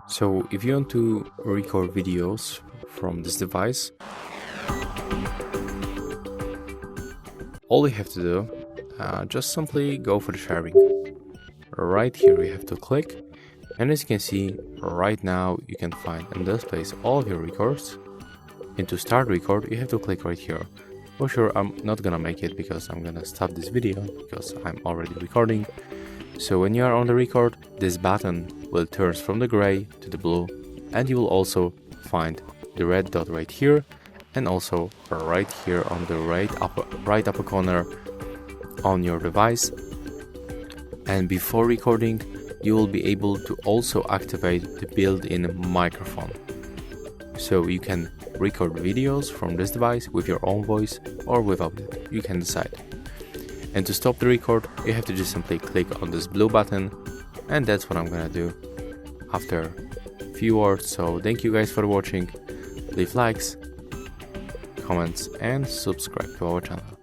So if you want to record videos from this device, all you have to do, just simply go for the sharing. Right here you have to click, and as you can see right now you can find in this place all of your records. And to start record you have to click right here. For sure I'm not gonna make it because I'm gonna stop this video because I'm already recording. So when you are on the record, this button will turn from the gray to the blue, and you will also find the red dot right here, and also right here on the right upper corner on your device. And before recording you will be able to also activate the built-in microphone, so you can record videos from this device with your own voice or without it, you can decide. And to stop the record you have to just simply click on this blue button, and that's what I'm gonna do after a few words. So thank you guys for watching, leave likes, comments and subscribe to our channel.